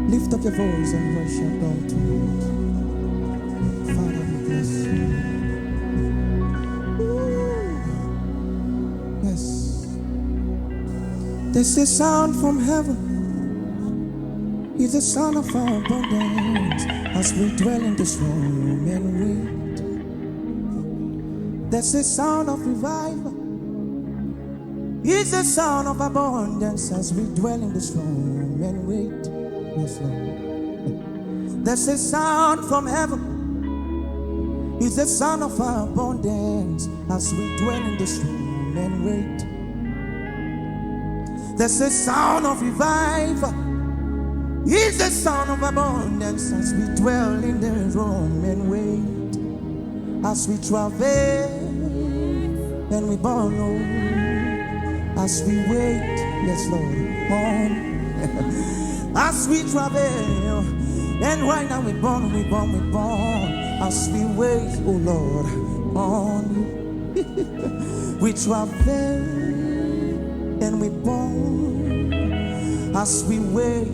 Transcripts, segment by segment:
Lift up your voice and worship God tonight. Father, we bless you. Yes. There's a sound from heaven. It's the sound of our abundance as we dwell in this room and wait. There's a sound of revival. It's the sound of abundance as we dwell in this room and wait. Yes, Lord. There's a sound from heaven. It's the sound of our abundance as we dwell in this room and wait. There's a sound of revival. It's the sound of abundance as we dwell in the room and wait. As we travel and we burn, as we wait, yes, Lord, on. As we travel and right now we burn, as we wait, oh Lord, on you. We travel and we burn as we wait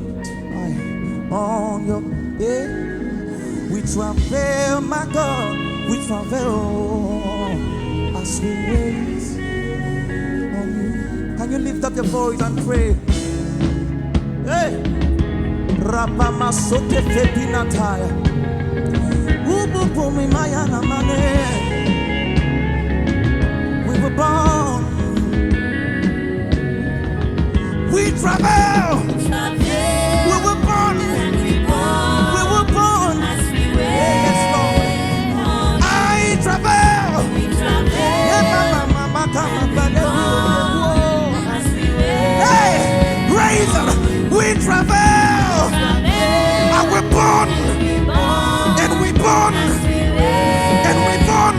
on your, yeah. We travel, my God, we travel as we wait on you. Can you lift up your voice and pray? Hey, Rabama sote fepinataya, ubu pumi mayana mane. We were born, we travel. We were born. We were born. Yes, Lord. I travel. Hey, raise up. We travel. And we're born. And we born. And we born.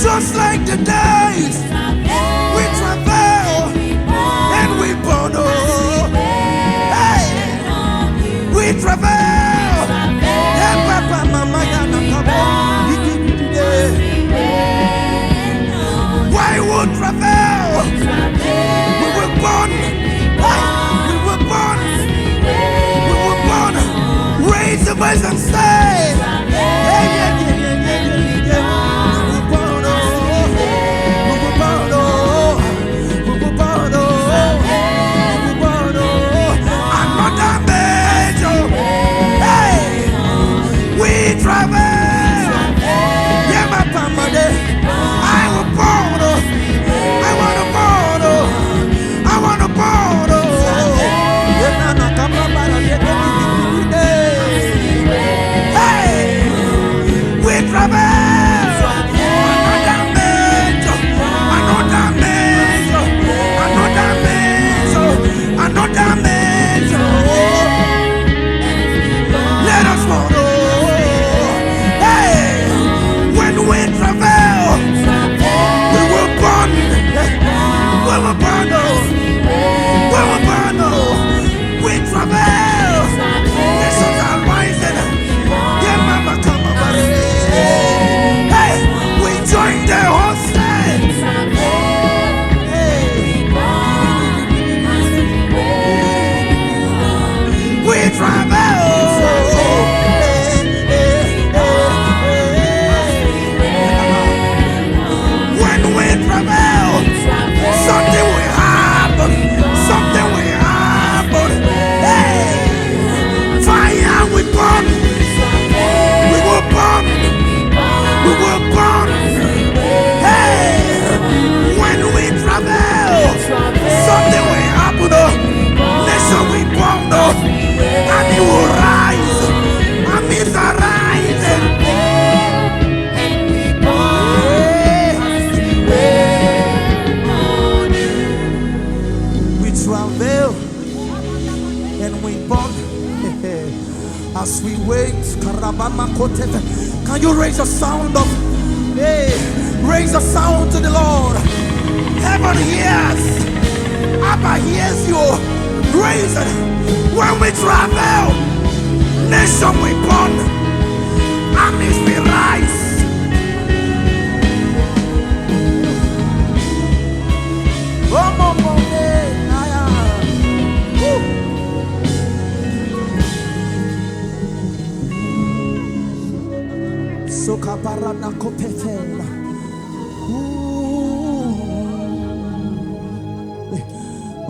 Just like the days. We travel. And we born. Hey, we travel. Yeah, Papa, Mama, Yana, Papa. Why would travel? We were born. We were born. We were born. Raise the voice and say, yeah, yeah, yeah, yeah, yeah, yeah. We were born. We were born. We were born. We were born. Another major. Hey, we travel. Yeah, my family. I was born. I want to born. I want to born. Hey, we travel. Another major. Another major. Another major. Another major. Let us follow. Hey, when we travel, we were born. We were born. We were born. We travel. The suns are rising. Yeah, Mama, come over here. Hey, we join the hostel. Hey, we travel. When we travel, something will happen. Something will happen. Hey, fire we burn. We were born. We were born. Hey, when we travel, something will happen. Nation we burn. And it will rise. And it's rising. We travel and we burn as we wait. Can you raise a sound of, hey, raise a sound to the Lord? Heaven hears. Abba hears you. Raise it. When we travel, nation we burn, armies we rise. kaparana kopefela.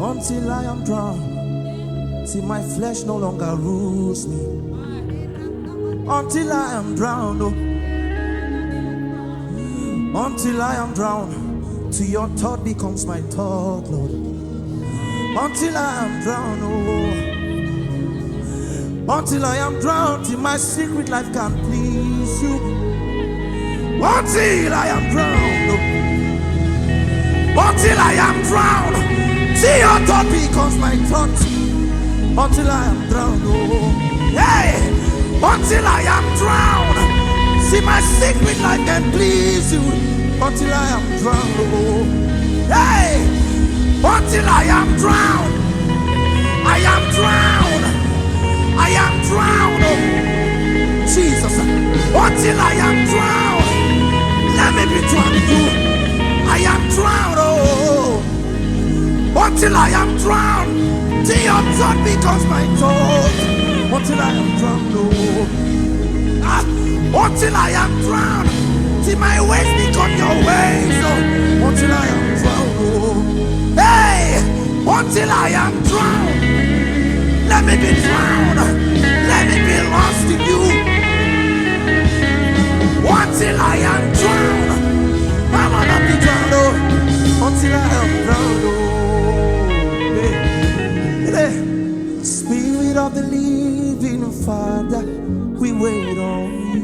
Until I am drowned, till my flesh no longer rules me. Until I am drowned, oh. Until I am drowned, till your thought becomes my thought, Lord. Until I am drowned, oh. Until I am drowned, till my secret life can please you. Until I am drowned, oh. Until I am drowned, till your thought becomes my thought. Until I am drowned, oh. Hey! Until I am drowned, see my secret life can please you. Until I am drowned, oh. Hey! Until I am drowned, I am drowned, I am drowned, oh. Jesus, until I am drowned, let me be drowned too. I am drowned, oh. Until I am drowned, till your thought becomes my thought. Until I am drowned, oh. Until I am drowned, till my ways become your ways, oh. Until I am drowned, oh. Hey, until I am drowned, let me be drowned, let me be lost in you. Until I am drowned, I wanna be drowned, oh. Until I am drowned, oh. Hey, hey. Spirit of the living Father, we wait on you.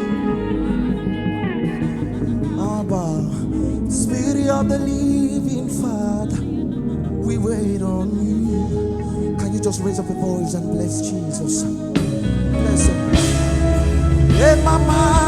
Abba, Spirit of the living Father, we wait on you. Can you just raise up a voice and bless Jesus? Bless him. Hey, mama.